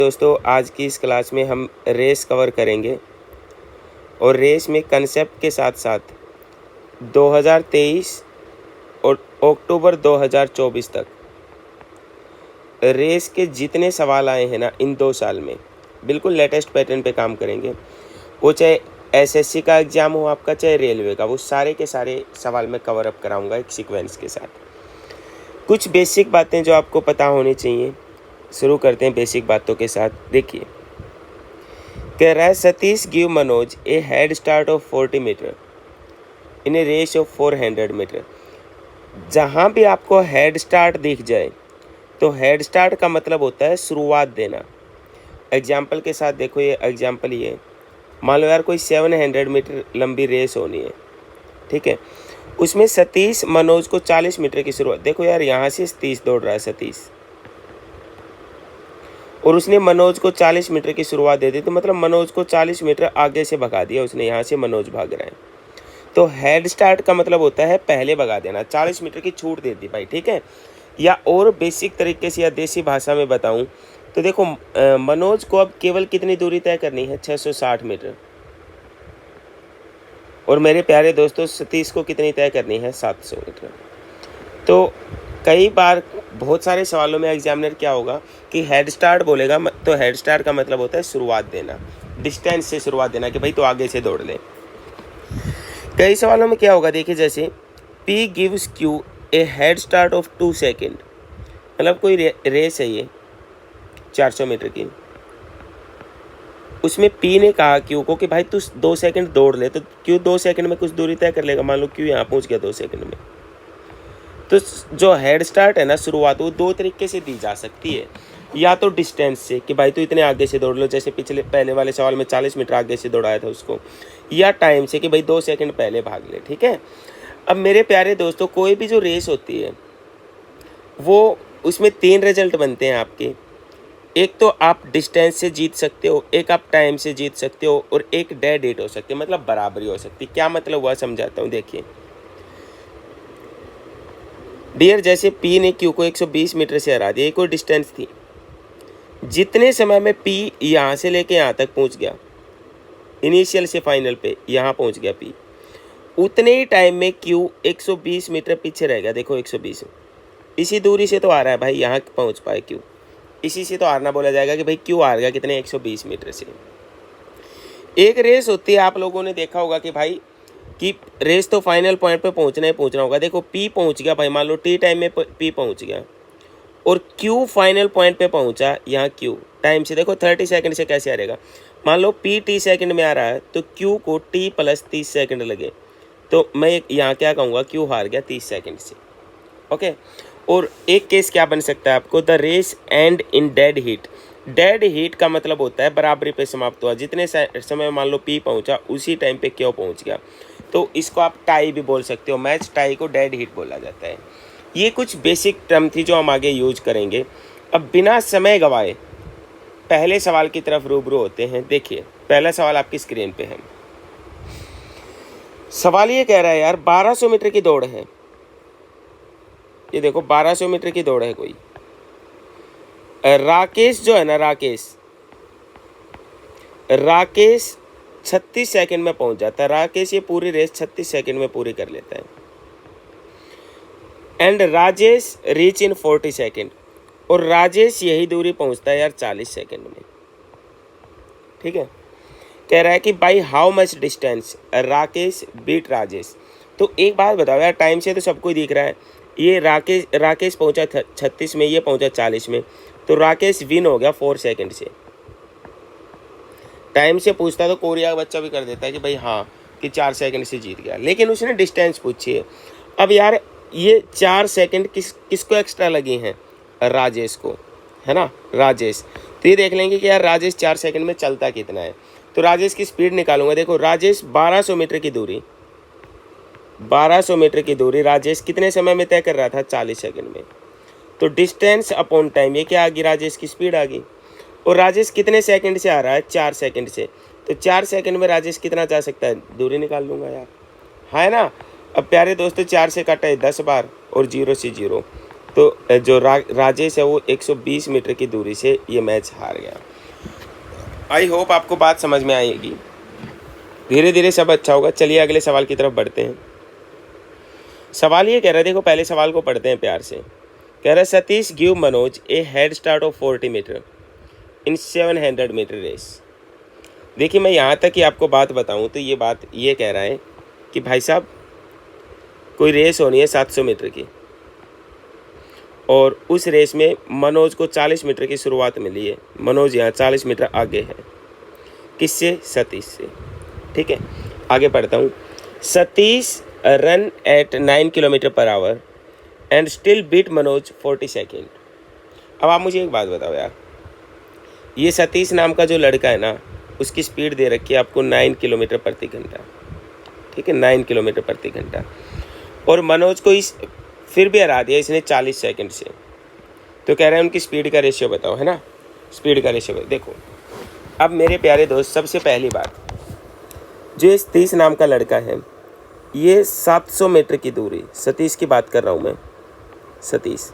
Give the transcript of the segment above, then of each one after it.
दोस्तों आज की इस क्लास में हम रेस कवर करेंगे और रेस में कंसेप्ट के साथ साथ 2023 और अक्टूबर 2024 तक रेस के जितने सवाल आए हैं ना इन 2 साल में बिल्कुल लेटेस्ट पैटर्न पे काम करेंगे। वो चाहे एसएससी का एग्ज़ाम हो आपका, चाहे रेलवे का, वो सारे के सारे सवाल मैं कवर अप कराऊंगा एक सीक्वेंस के साथ। कुछ बेसिक बातें जो आपको पता होनी चाहिए। शुरू करते हैं बेसिक बातों के साथ। देखिए, कह रहा है Satish give Manoj a head start of 40 metre in a race of 400 metre. जहाँ भी आपको हेड स्टार्ट दिख जाए तो हेड स्टार्ट का मतलब होता है शुरुआत देना। एग्जाम्पल के साथ देखो, ये एग्जाम्पल ये मान लो यार कोई 700 मीटर लंबी रेस होनी है, ठीक है। उसमें सतीश मनोज को 40 मीटर की शुरुआत, देखो यार यहाँ से सतीश दौड़ रहा है सतीश, और उसने मनोज को 40 मीटर की शुरुआत दे दी, तो मतलब मनोज को 40 मीटर आगे से भगा दिया उसने, यहाँ से मनोज भाग रहा है। तो हेड स्टार्ट का मतलब होता है पहले भगा देना, 40 मीटर की छूट दे दी भाई, ठीक है। या और बेसिक तरीके से या देसी भाषा में बताऊं तो देखो, मनोज को अब केवल कितनी दूरी तय करनी है, 660 मीटर, और मेरे प्यारे दोस्तों सतीश को कितनी तय करनी है, 700 मीटर। तो कई बार बहुत सारे सवालों में एग्जामिनर क्या होगा कि हेड स्टार्ट बोलेगा, तो हेड स्टार्ट का मतलब होता है शुरुआत देना, डिस्टेंस से शुरुआत देना कि भाई तो आगे से दौड़ ले। कई सवालों में क्या होगा, देखिए जैसे P gives Q A head start of 2 second, मतलब कोई रेस है ये 400 मीटर की, उसमें P ने कहा Q को कि भाई तू 2 सेकेंड दौड़ ले, तो Q 2 सेकेंड में कुछ दूरी तय कर लेगा। मान लो Q यहाँ पहुँच गया 2 सेकेंड में। तो जो हेड स्टार्ट है ना, शुरुआत, वो 2 तरीके से दी जा सकती है। या तो डिस्टेंस से कि भाई तू इतने आगे से दौड़ लो, जैसे पहले वाले सवाल में 40 मीटर आगे से दौड़ाया था उसको। या टाइम से कि भाई 2 सेकंड पहले भाग ले, ठीक है। अब मेरे प्यारे दोस्तों, कोई भी जो रेस होती है वो उसमें 3 रिजल्ट बनते हैं आपके। एक तो आप डिस्टेंस से जीत सकते हो, एक आप टाइम से जीत सकते हो, और एक डेड हिट हो सकती है, मतलब बराबरी हो सकती है। क्या मतलब हुआ समझाता हूँ, देखिए डियर, जैसे P ने Q को 120 मीटर से हरा दिया, कोई डिस्टेंस थी। जितने समय में P यहाँ से लेके यहाँ तक पहुँच गया, इनिशियल से फाइनल पे यहाँ पहुँच गया P, उतने ही टाइम में Q 120 मीटर पीछे रह गया। देखो 120 इसी दूरी से तो आ रहा है भाई, यहाँ पहुँच पाए Q, इसी से तो हारना बोला जाएगा कि भाई Q हार गया कितने, 120 मीटर से। एक रेस होती है, आप लोगों ने देखा होगा कि भाई कि रेस तो फाइनल पॉइंट पे पहुंचना ही पहुंचना होगा। देखो P पहुंच गया भाई, मान लो T टाइम में P पहुंच गया, और Q फाइनल पॉइंट पे पहुंचा, यहाँ Q टाइम से देखो 30 सेकंड से कैसे आ रहेगा। मान लो P T सेकंड में आ रहा है, तो Q को T + 30 सेकंड लगे, तो मैं यहाँ क्या कहूँगा, Q हार गया 30 सेकंड से, ओके। और एक केस क्या बन सकता है आपको, the race end in dead heat. Dead heat का मतलब होता है बराबरी पे समाप्त हुआ, जितने समय मान लो P पहुंचा उसी टाइम पे Q पहुंच गया, तो इसको आप टाई भी बोल सकते हो। मैच टाई को डेड हीट बोला जाता है। ये कुछ बेसिक टर्म थी जो हम आगे यूज करेंगे। अब बिना समय गवाए पहले सवाल की तरफ रूबरू होते हैं। देखिए पहला सवाल आपकी स्क्रीन पे है। सवाल ये कह रहा है यार 1200 मीटर की दौड़ है, ये देखो 1200 मीटर की दौड़ है कोई। राकेश जो है ना, राकेश 36 सेकंड में पहुंच जाता है। राकेश ये पूरी रेस 36 सेकंड में पूरी कर लेता है। And Rajesh reach in 40 second, और राजेश यही दूरी पहुंचता है यार 40 सेकंड में, ठीक है। कह रहा है कि by how much distance Rakesh beat Rajesh. तो एक बात बताओ यार, टाइम से तो सबको ही दिख रहा है, ये राकेश पहुंचा 36 में, ये पहुंचा 40 में, तो राकेश विन हो गया 4 सेकंड से। टाइम से पूछता तो कोरिया का बच्चा भी कर देता है कि भाई हाँ कि 4 सेकंड से जीत गया, लेकिन उसने डिस्टेंस पूछी है। अब यार ये 4 सेकंड किसको एक्स्ट्रा लगी हैं, राजेश को, है ना, राजेश। तो ये देख लेंगे कि यार राजेश 4 सेकंड में चलता कितना है, तो राजेश की स्पीड निकालूंगा। देखो राजेश 1200 मीटर की दूरी, 1200 मीटर की दूरी राजेश कितने समय में तय कर रहा था, 40 सेकंड में। तो डिस्टेंस अपॉन टाइम, ये क्या आ गई, राजेश की स्पीड आ गई। और राजेश कितने सेकंड से आ रहा है, 4 सेकंड से, तो 4 सेकंड में राजेश कितना जा सकता है, दूरी निकाल लूँगा यार, है ना। अब प्यारे दोस्तों 4 से काटा है 10 बार, और 0 से 0, तो जो राजेश है वो 120 मीटर की दूरी से ये मैच हार गया। आई होप आपको बात समझ में आएगी। धीरे धीरे सब अच्छा होगा। चलिए अगले सवाल की तरफ बढ़ते हैं। सवाल ये कह रहा है, देखो पहले सवाल को पढ़ते हैं प्यार से। कह रहा है Satish give Manoj a head start of 40 metre in 700 metre race. देखिए मैं यहाँ तक ही आपको बात बताऊँ तो ये बात ये कह रहा है कि भाई साहब कोई रेस होनी है 700 मीटर की, और उस रेस में मनोज को 40 मीटर की शुरुआत मिली है। मनोज यहाँ 40 मीटर आगे है, किससे? सतीश से। ठीक है, आगे पढ़ता हूँ। Satish run at 9 kilometre per hour and still beat Manoj 40 second. अब आप मुझे एक बात बताओ यार, ये सतीश नाम का जो लड़का है ना, उसकी स्पीड दे रखी है आपको 9 किलोमीटर प्रति घंटा। ठीक है, 9 किलोमीटर प्रति घंटा, और मनोज को इस फिर भी हरा दिया इसने 40 सेकंड से। तो कह रहे हैं उनकी स्पीड का रेशियो बताओ, है ना, स्पीड का रेशियो। देखो अब मेरे प्यारे दोस्त, सबसे पहली बात, जो इस सतीश नाम का लड़का है, ये 700 मीटर की दूरी, सतीश की बात कर रहा हूँ मैं, सतीश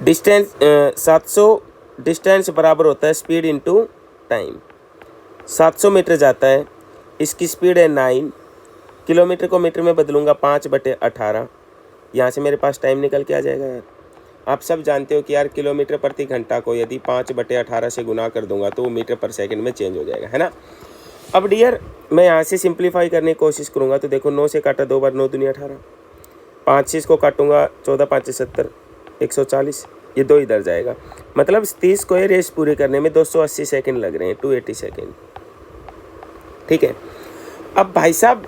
डिस्टेंस 700 डिस्टेंस बराबर होता है स्पीड इनटू टाइम। 700 मीटर जाता है, इसकी स्पीड है 9, किलोमीटर को मीटर में बदलूंगा 5/18, यहाँ से मेरे पास टाइम निकल के आ जाएगा यार। आप सब जानते हो कि यार किलोमीटर प्रति घंटा को यदि 5/18 से गुना कर दूंगा तो वो मीटर पर सेकंड में चेंज हो जाएगा, है ना। अब डियर मैं यहाँ से सिंप्लीफाई करने की कोशिश करूँगा तो देखो 9 से काटा 2 बार, 9 दूनी 18, 5 से इसको काटूंगा 14 5 70, 140, ये 2 इधर जाएगा। मतलब 30 को ये रेस पूरी करने में 280 सेकंड लग रहे हैं, 280 सेकंड। ठीक है, अब भाई साहब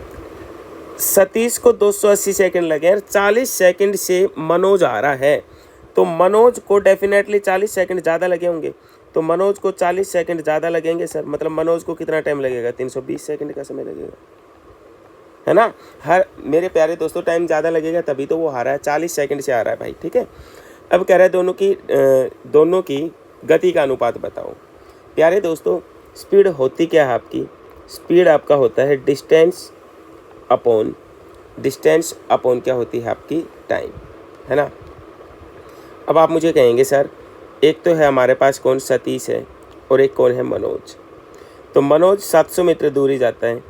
सतीश को 280 सेकंड लगे और 40 सेकंड से मनोज आ रहा है, तो मनोज को डेफिनेटली 40 सेकंड ज़्यादा लगे होंगे। तो मनोज को 40 सेकंड ज़्यादा लगेंगे सर, मतलब मनोज को कितना टाइम लगेगा? 320 सेकंड का समय लगेगा, है ना। हर मेरे प्यारे दोस्तों टाइम ज़्यादा लगेगा तभी तो वो हारा है, 40 सेकंड से आ रहा है भाई। ठीक है, अब कह रहा है दोनों की गति का अनुपात बताओ। प्यारे दोस्तों स्पीड होती क्या है आपकी? स्पीड आपका होता है डिस्टेंस अपॉन क्या होती है आपकी? टाइम, है ना। अब आप मुझे कहेंगे सर एक तो है हमारे पास कौन? सतीश है, और एक कौन है? मनोज। तो मनोज 700 मीटर दूरी जाता है,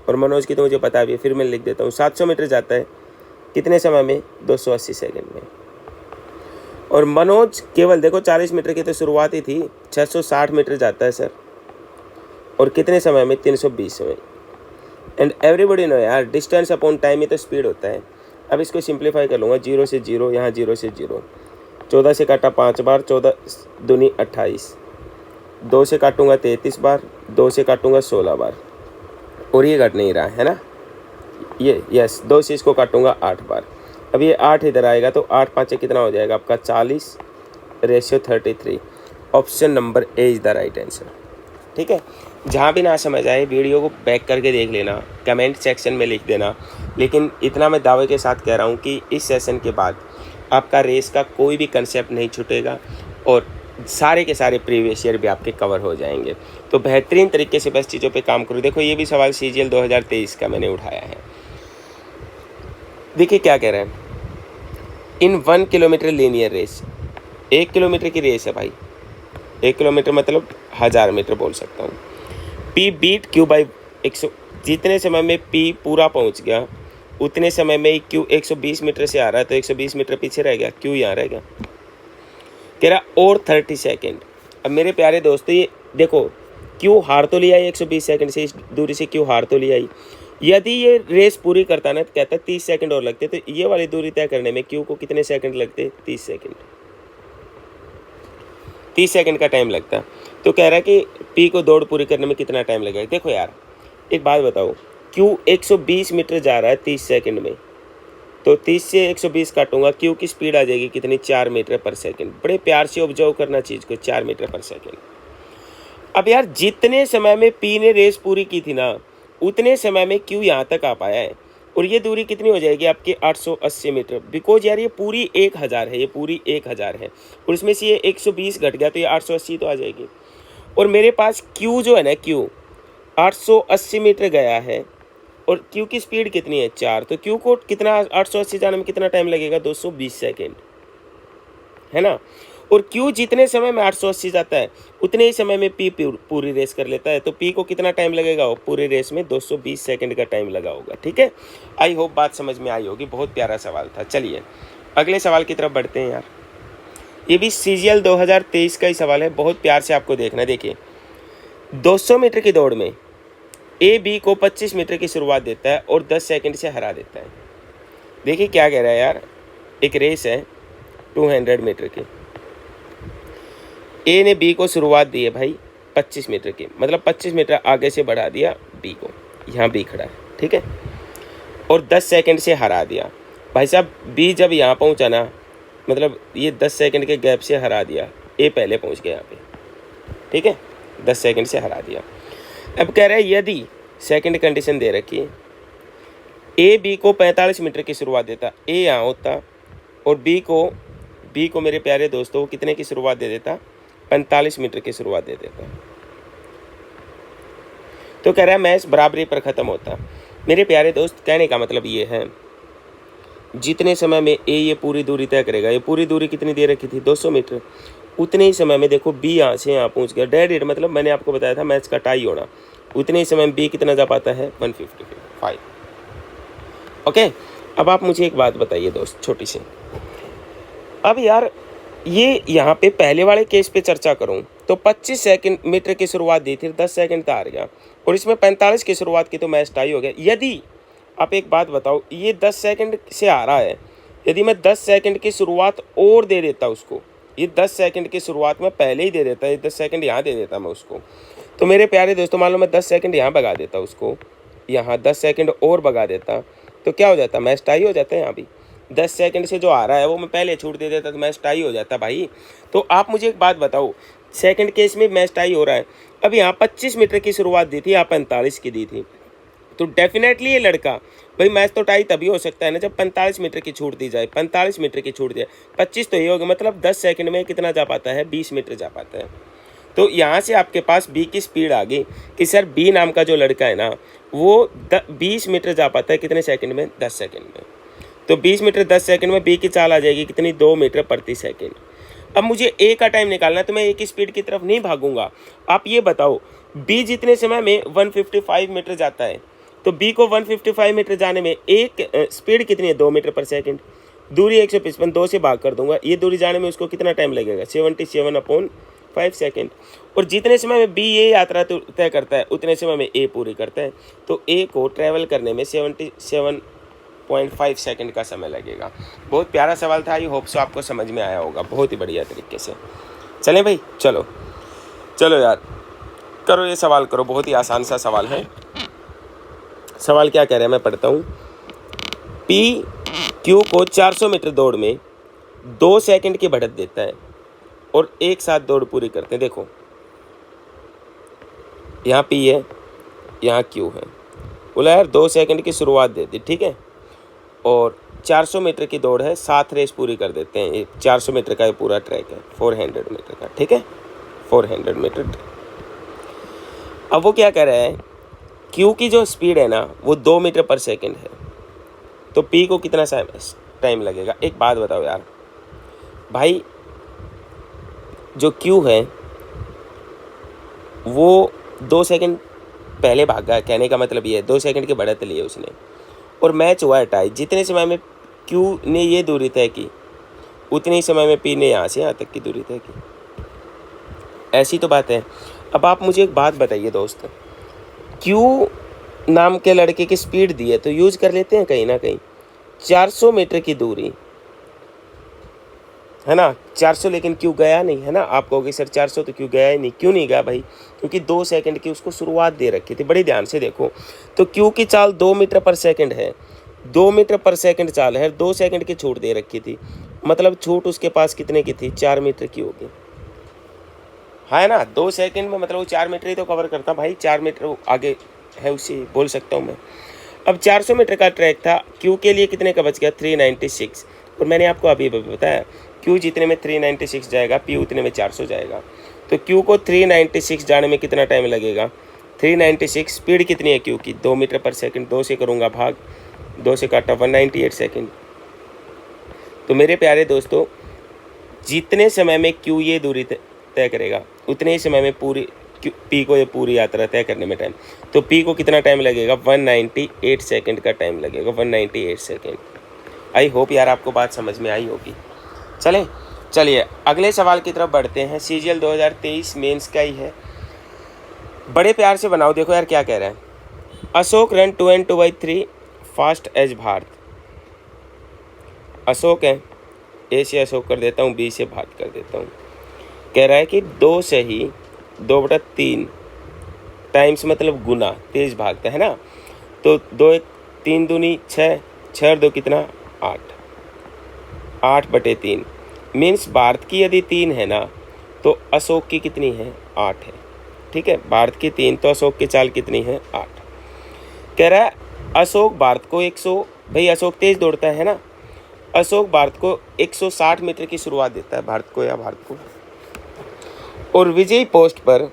और मनोज की तो मुझे पता भी है, फिर मैं लिख देता हूँ। 700 मीटर जाता है कितने समय में? 280 सेकंड में। और मनोज केवल देखो 40 मीटर की तो शुरुआत ही थी, 660 मीटर जाता है सर, और कितने समय में? 320 में। एंड एवरीबडी नो यार डिस्टेंस अपॉन टाइम ही तो स्पीड होता है। अब इसको सिंप्लीफाई कर लूँगा, 0 से 0, यहाँ 0 से 0, 14 से काटा 5 बार, 14 दूनी 28, 2 से काटूंगा 33 बार, 2 से काटूंगा 16 बार, और ये कट नहीं रहा है ना, ये यस 2 से इसको काटूंगा 8 बार। अब ये 8 इधर आएगा तो 8 5 कितना हो जाएगा आपका? 40 ratio 33। Option number A is the right answer. ठीक है, जहाँ भी ना समझ आए वीडियो को बैक करके देख लेना, कमेंट सेक्शन में लिख देना। लेकिन इतना मैं दावे के साथ कह रहा हूँ कि इस सेशन के बाद आपका रेस का कोई भी कंसेप्ट नहीं छूटेगा, और सारे के सारे प्रीवियस ईयर भी आपके कवर हो जाएंगे। तो बेहतरीन तरीके से बस चीज़ों पे काम करो। देखो ये भी सवाल CGL 2023 का मैंने उठाया है। देखिए क्या कह रहे हैं, इन 1 किलोमीटर लीनियर रेस, 1 किलोमीटर की रेस है भाई, 1 किलोमीटर मतलब 1000 मीटर बोल सकता हूँ। P बीट Q बाई 100, जितने समय में P पूरा पहुँच गया उतने समय में Q 120 मीटर से आ रहा है, तो 120 मीटर पीछे रह गया, Q यहाँ रह गया। कह रहा और 30 सेकेंड। अब मेरे प्यारे दोस्तों ये देखो Q हार तो लिया 120 सेकंड से, इस दूरी से Q हार तो लिया ही। यदि ये रेस पूरी करता ना तो कहता 30 सेकंड और लगते, तो ये वाली दूरी तय करने में Q को कितने सेकंड लगते? 30 सेकंड, 30 सेकंड का टाइम लगता। तो कह रहा है कि P को दौड़ पूरी करने में कितना टाइम लगेगा। देखो यार एक बात बताओ, Q 120 मीटर जा रहा है 30 सेकंड में, तो 30 से 120 काटूंगा, Q की स्पीड आ जाएगी कितनी? 4 मीटर पर सेकंड। बड़े प्यार से ऑब्जर्व करना चीज़ को, 4 मीटर पर सेकंड। अब यार जितने समय में P ने रेस पूरी की थी ना, उतने समय में Q यहाँ तक आ पाया है, और ये दूरी कितनी हो जाएगी आपकी? 880 मीटर। बिकॉज यार ये पूरी 1000 है, ये पूरी 1000 है, और इसमें से ये 120 घट गया तो ये 880 तो आ जाएगी। और मेरे पास Q जो है ना, Q 880 मीटर गया है, और क्यू की स्पीड कितनी है 4, तो क्यू को कितना 880 जाने में कितना टाइम लगेगा 220 सेकेंड, है ना। और क्यू जितने समय में 880 जाता है उतने ही समय में पी पूरी रेस कर लेता है, तो पी को कितना टाइम लगेगा, वो पूरी रेस में 220 सेकंड का टाइम लगा होगा। ठीक है, आई होप बात समझ में आई होगी। बहुत प्यारा सवाल था। चलिए अगले सवाल की तरफ बढ़ते हैं यार। ये भी CGL 2023 का ही सवाल है, बहुत प्यार से आपको देखना है। देखिए 200 मीटर की दौड़ में ए बी को 25 मीटर की शुरुआत देता है और 10 सेकंड से हरा देता है। देखिए क्या कह रहा है यार, एक रेस है 200 मीटर की, ए ने बी को शुरुआत दी है भाई 25 मीटर की, मतलब 25 मीटर आगे से बढ़ा दिया बी को, यहाँ बी खड़ा है, ठीक है, और 10 सेकंड से हरा दिया। भाई साहब बी जब यहाँ पहुँचा ना, मतलब ये 10 सेकंड के गैप से हरा दिया, ए पहले पहुँच गया यहाँ पे, ठीक है, 10 सेकंड से हरा दिया। अब कह रहा है यदि सेकंड कंडीशन दे रखी है, ए बी को 45 मीटर की शुरुआत देता, ए यहाँ होता और बी को मेरे प्यारे दोस्तों कितने की शुरुआत दे देता, 45 मीटर की शुरुआत दे देता। तो कह रहा है मैच बराबरी पर ख़त्म होता। मेरे प्यारे दोस्त कहने का मतलब ये है, जितने समय में ए ये पूरी दूरी तय करेगा, ये पूरी दूरी कितनी दे रखी थी 200 मीटर, उतने ही समय में देखो बी यहाँ से यहाँ पहुँच गया, डेड हिट, मतलब मैंने आपको बताया था मैच का टाई होना, उतने ही समय में बी कितना जा पाता है 155। ओके, अब आप मुझे एक बात बताइए दोस्त छोटी सी। अब यार ये यहाँ पे पहले वाले केस पे चर्चा करूँ तो 25 सेकंड मीटर की शुरुआत दी थी, 10 सेकंड तो हार गया, और इसमें 45 की शुरुआत की तो मैच टाई हो गया। यदि आप एक बात बताओ, ये 10 सेकंड से हारा है, यदि मैं 10 सेकंड की शुरुआत और दे देता उसको, ये 10 सेकंड की शुरुआत में पहले ही दे देता, ये 10 सेकंड यहाँ दे देता मैं उसको, तो मेरे प्यारे दोस्तों मान लो मैं 10 सेकंड यहाँ भगा देता उसको, यहाँ 10 सेकंड और भगा देता, तो क्या हो जाता, मैच टाई हो जाता है। यहाँ भी 10 सेकंड से जो आ रहा है वो मैं पहले छूट दे देता तो मैच टाई हो जाता भाई। तो आप मुझे एक बात बताओ, सेकंड केस में मैच टाई हो रहा है, अब यहाँ 25 मीटर की शुरुआत दी थी, यहाँ 45 की दी थी, तो डेफिनेटली ये लड़का भाई मैच तो टाई तभी हो सकता है ना जब 45 मीटर की छूट दी जाए, 45 मीटर की छूट दी जाए, 25 तो ये होगा, मतलब 10 सेकंड में कितना जा पाता है, 20 मीटर जा पाता है। तो यहाँ से आपके पास बी की स्पीड आ गई कि सर बी नाम का जो लड़का है ना वो 20 मीटर जा पाता है कितने सेकंड में, 10 सेकंड में। तो 20 मीटर 10 सेकंड में बी की चाल आ जाएगी कितनी, 2 मीटर प्रति सेकंड। अब मुझे ए का टाइम निकालना है, तो मैं ए की स्पीड की तरफ नहीं भागूंगा। आप ये बताओ बी जितने समय में 155 मीटर जाता है, तो बी को 155 मीटर जाने में एक स्पीड कितनी है, 2 मीटर पर सेकंड, दूरी 155, 2 से भाग कर दूंगा, ये दूरी जाने में उसको कितना टाइम लगेगा, 77/5 सेकंड। और जितने समय में बी ये यात्रा तय करता है उतने समय में ए पूरी करता है, तो ए को ट्रैवल करने में 77.5 सेकंड का समय लगेगा। बहुत प्यारा सवाल था, आई होप सो आपको समझ में आया होगा बहुत ही बढ़िया तरीके से। चलें भाई, चलो यार करो ये सवाल करो, बहुत ही आसान सा सवाल है। सवाल क्या कह रहा है मैं पढ़ता हूँ। पी क्यू को 400 मीटर दौड़ में 2 सेकंड की बढ़त देता है और एक साथ दौड़ पूरी करते हैं। देखो यहाँ पी है, यहाँ क्यू है, बोला यार 2 सेकंड की शुरुआत दे दी, ठीक है, और 400 मीटर की दौड़ है, 7 रेस पूरी कर देते हैं। ये 400 मीटर का ये पूरा ट्रैक है, 400 मीटर का, ठीक है, 400 मीटर। अब वो क्या कह रहा है, क्यू की जो स्पीड है ना वो 2 मीटर पर सेकंड है, तो पी को कितना टाइम लगेगा। एक बात बताओ यार भाई, जो क्यू है वो 2 सेकंड पहले भागा, कहने का मतलब ये है 2 सेकंड की बढ़त ली है उसने, और मैच हुआ है टाई। जितने समय में क्यू ने ये दूरी तय की उतने ही समय में पी ने यहाँ से यहाँ तक की दूरी तय की, ऐसी तो बात है। अब आप मुझे एक बात बताइए दोस्त, क्यू नाम के लड़के की स्पीड दी है तो यूज कर लेते हैं कहीं ना कहीं। 400 मीटर की दूरी है ना, 400, लेकिन क्यों गया नहीं, है ना। आप कहोगे सर 400 तो क्यों गया ही नहीं, क्यों नहीं गया भाई, क्योंकि 2 सेकंड की उसको शुरुआत दे रखी थी। बड़ी ध्यान से देखो, तो क्यू की चाल 2 मीटर पर सेकंड है, 2 मीटर पर सेकंड चाल है, 2 सेकंड की छूट दे रखी थी, मतलब छूट उसके पास कितने की थी, 4 मीटर की होगी, है ना। 2 सेकंड में मतलब वो 4 मीटर ही तो कवर करता भाई, 4 मीटर आगे है उसी बोल सकता हूँ मैं। अब 400 मीटर का ट्रैक था, क्यू के लिए कितने का बच गया, 396, और मैंने आपको अभी बताया क्यू जितने में 396 जाएगा, पी उतने में 400 जाएगा, तो क्यू को 396 जाने में कितना टाइम लगेगा, 396। स्पीड कितनी है क्यू की? 2 मीटर पर सेकंड। 2 से करूँगा भाग, 2 से काटा 198 सेकंड। तो मेरे प्यारे दोस्तों, जितने समय में क्यू ये दूरी तय करेगा उतने ही समय में पूरी पी को ये पूरी यात्रा तय करने में टाइम। तो पी को कितना टाइम लगेगा? 198 सेकंड का टाइम लगेगा, 198 सेकंड। आई होप यार आपको बात समझ में आई होगी। चलिए अगले सवाल की तरफ बढ़ते हैं। सीजीएल 2023 मेंस का ही है, बड़े प्यार से बनाओ। देखो यार क्या कह रहा है। Ashok run 2 fast as Bharat. Ashok है, ए से अशोक कर देता हूँ, बी से भारत कर देता हूँ। कह रहा है कि 2 से ही 2/3 टाइम्स मतलब गुना तेज भागता है ना। तो 2 1 3 दूनी 6, 6 और 2 कितना? 8, 8/3 मीन्स भारत की यदि 3 है ना तो अशोक की कितनी है? 8 है। ठीक है, भारत की 3 तो अशोक की चाल कितनी है? 8। कह रहा है अशोक भारत को 100, भाई अशोक तेज दौड़ता है ना, अशोक भारत को 160 मीटर की शुरुआत देता है, भारत को या भारत को। और विजयी पोस्ट पर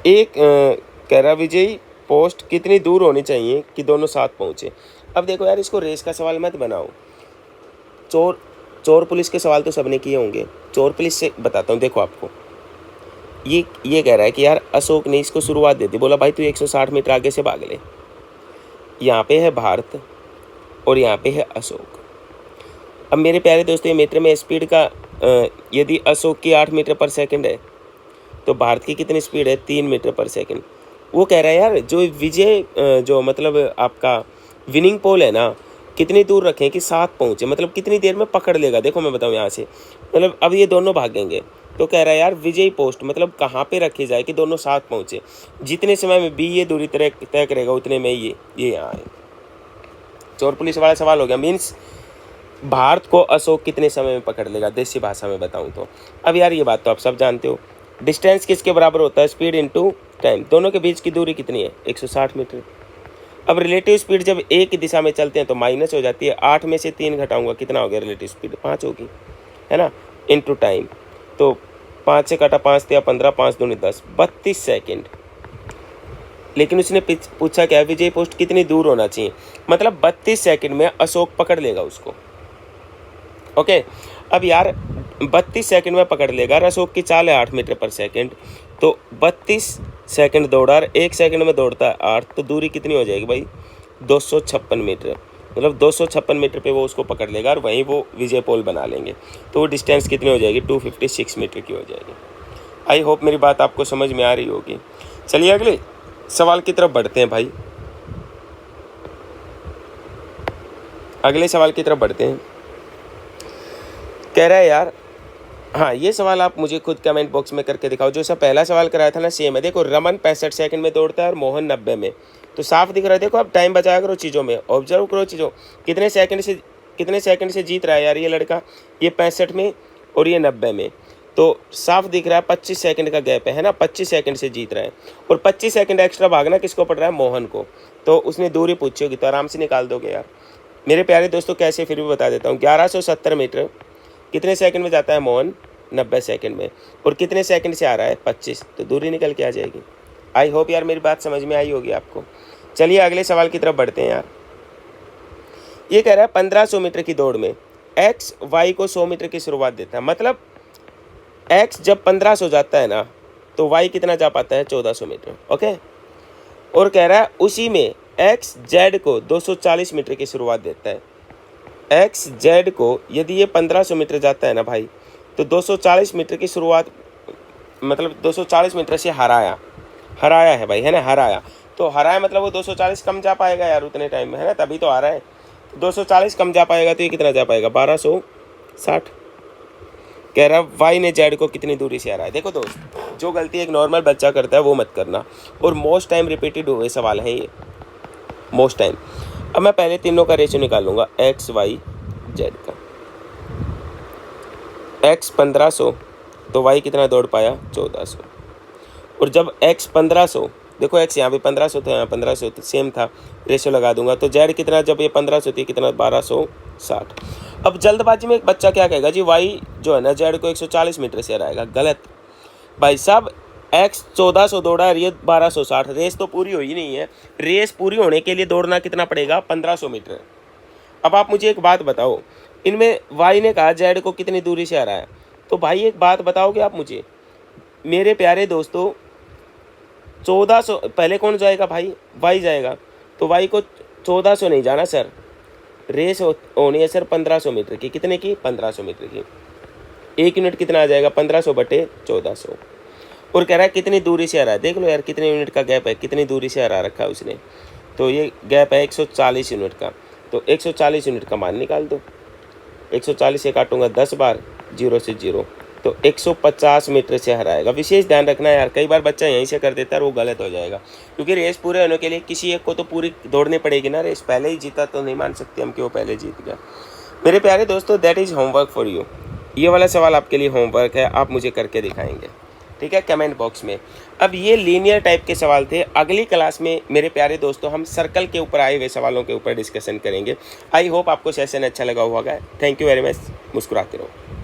कह रहा विजयी पोस्ट कितनी दूर होनी चाहिए कि दोनों साथ पहुँचे। अब देखो यार, इसको रेस का सवाल मत बनाओ। चोर पुलिस के सवाल तो सबने किए होंगे। चोर पुलिस से बताता हूँ। देखो आपको ये कह रहा है कि यार अशोक ने इसको शुरुआत दे दी, बोला भाई तू 160 मीटर आगे से भाग ले। यहाँ पे है भारत और यहाँ पे है अशोक। अब मेरे प्यारे दोस्तों, ये मीटर में स्पीड का यदि अशोक की 8 मीटर पर सेकंड है तो भारत की कितनी स्पीड है? 3 मीटर पर सेकंड। वो कह रहा है यार जो विजय जो मतलब आपका विनिंग पोल है ना, कितनी दूर रखें कि साथ पहुँचे, मतलब कितनी देर में पकड़ लेगा। देखो मैं बताऊँ यहाँ से, मतलब अब ये दोनों भागेंगे तो कह रहा है यार विजयी पोस्ट मतलब कहाँ पे रखी जाए कि दोनों साथ पहुँचे। जितने समय में बी ये दूरी तय करेगा उतने में ये यहाँ आए। चोर पुलिस वाला सवाल हो गया। मीन्स भारत को अशोक कितने समय में पकड़ लेगा, देसी भाषा में बताऊँ तो। अब यार ये बात तो आप सब जानते हो। डिस्टेंस किसके बराबर होता है? Speed into time. दोनों के बीच की दूरी कितनी है? 160 मीटर। अब रिलेटिव स्पीड जब एक ही दिशा में चलते हैं तो माइनस हो जाती है। 8 में से 3 घटाऊंगा, कितना हो गया? रिलेटिव स्पीड 5 होगी, है ना, इनटू टाइम। तो 5 से काटा 5 दिया 15, 5 दूनी 10, 32 सेकेंड। लेकिन उसने पूछा क्या? विजय पोस्ट कितनी दूर होना चाहिए, मतलब 32 सेकेंड में अशोक पकड़ लेगा उसको। ओके, अब यार 32 सेकंड में पकड़ लेगा। अशोक की चाल है 8 मीटर पर सेकंड, तो 32 सेकंड दौड़ा और 1 सेकंड में दौड़ता है 8, तो दूरी कितनी हो जाएगी भाई? 256 मीटर। मतलब 256 मीटर पे वो उसको पकड़ लेगा और वहीं वो विजय पोल बना लेंगे। तो वो डिस्टेंस कितनी हो जाएगी? 256 मीटर की हो जाएगी। आई होप मेरी बात आपको समझ में आ रही होगी। चलिए अगले सवाल की तरफ बढ़ते हैं भाई। अगले सवाल की तरफ बढ़ते हैं। कह रहा है यार, हाँ ये सवाल आप मुझे खुद कमेंट बॉक्स में करके दिखाओ। जो सा पहला सवाल कराया था ना सेम है। देखो रमन 65 सेकंड में दौड़ता है और मोहन 90 में, तो साफ दिख रहा है। देखो अब टाइम बचाया करो चीज़ों में, ऑब्जर्व करो चीज़ों। कितने सेकंड से जीत रहा है यार ये लड़का? ये 65 में और ये 90 में, तो साफ दिख रहा है 25 सेकंड का गैप है ना। 25 सेकंड से जीत रहा है और 25 सेकंड एक्स्ट्रा भागना किसको पड़ रहा है? मोहन को। तो उसने दूरी पूछी होगी तो आराम से निकाल दोगे यार मेरे प्यारे दोस्तों। कैसे फिर भी बता देता हूँ। 1170 मीटर कितने सेकंड में जाता है मोहन? 90 सेकंड में। और कितने सेकंड से आ रहा है? 25, तो दूरी निकल के आ जाएगी। आई होप यार मेरी बात समझ में आई होगी आपको। चलिए अगले सवाल की तरफ बढ़ते हैं यार। ये कह रहा है 1500 मीटर की दौड़ में एक्स वाई को 100 मीटर की शुरुआत देता है। मतलब एक्स जब 1500 जाता है ना तो वाई कितना जा पाता है? 1400 मीटर। ओके, और कह रहा है उसी में एक्स जेड को 240 मीटर की शुरुआत देता है। एक्स जेड को यदि ये 1500 मीटर जाता है ना भाई, तो 240 मीटर की शुरुआत मतलब 240 मीटर से हराया है भाई, है ना, हराया। तो हराया मतलब वो 240 कम जा पाएगा यार उतने टाइम में, है ना, तभी तो आ रहा है। 240 कम जा पाएगा तो ये कितना जा पाएगा? 1260। कह रहा वाई ने जेड को कितनी दूरी से हराया है। देखो दोस्त, जो गलती एक नॉर्मल बच्चा करता है वो मत करना। और मोस्ट टाइम रिपीटेड हुए सवाल है ये, मोस्ट टाइम। अब मैं पहले तीनों का रेशियो निकालूंगा, एक्स वाई जेड का। एक्स 1500 तो वाई कितना दौड़ पाया? 1400। और जब एक्स 1500, देखो एक्स यहाँ पे 1500 था, यहाँ 1500 तो सेम था, रेशियो लगा दूंगा। तो जेड कितना? जब ये 1500 थी कितना? 1260। अब जल्दबाजी में एक बच्चा क्या कहेगा जी, वाई जो है ना जेड को 140 मीटर से हराएगा। गलत भाई साहब, एक्स 1400 दौड़ा और ये 1260, रेस तो पूरी हुई नहीं है। रेस पूरी होने के लिए दौड़ना कितना पड़ेगा? 1500 मीटर। अब आप मुझे एक बात बताओ, इनमें वाई ने कहा जेड को कितनी दूरी से हराया, तो भाई एक बात बताओगे आप मुझे मेरे प्यारे दोस्तों, 1400 पहले कौन जाएगा भाई? वाई जाएगा, तो वाई को 1400 नहीं जाना सर, रेस होनी है सर 1500 मीटर की। कितने की? 1500 मीटर की। 1 यूनिट कितना आ जाएगा? 1500 बटे 1400। और कह रहा है कितनी दूरी से हरा है। देख लो यार कितने यूनिट का गैप है, कितनी दूरी से हरा रखा है उसने। तो ये गैप है 140 यूनिट का। तो 140 यूनिट का मान निकाल दो। 140 से काटूंगा 10 बार, 0 से 0, तो 150 मीटर से हराएगा। विशेष ध्यान रखना यार, कई बार बच्चा यहीं से कर देता है और वो गलत हो जाएगा, क्योंकि रेस पूरे होने के लिए किसी एक को तो पूरी दौड़नी पड़ेगी ना। रेस पहले ही जीता तो नहीं मान सकते हम कि वो पहले जीत गया। मेरे प्यारे दोस्तों, that is homework for you. ये वाला सवाल आपके लिए होमवर्क है, आप मुझे करके दिखाएंगे, ठीक है, कमेंट बॉक्स में। अब ये लीनियर टाइप के सवाल थे। अगली क्लास में मेरे प्यारे दोस्तों हम सर्कल के ऊपर आए हुए सवालों के ऊपर डिस्कशन करेंगे। आई होप आपको सेशन अच्छा लगा होगा। Thank you very much. मुस्कुराते रहो।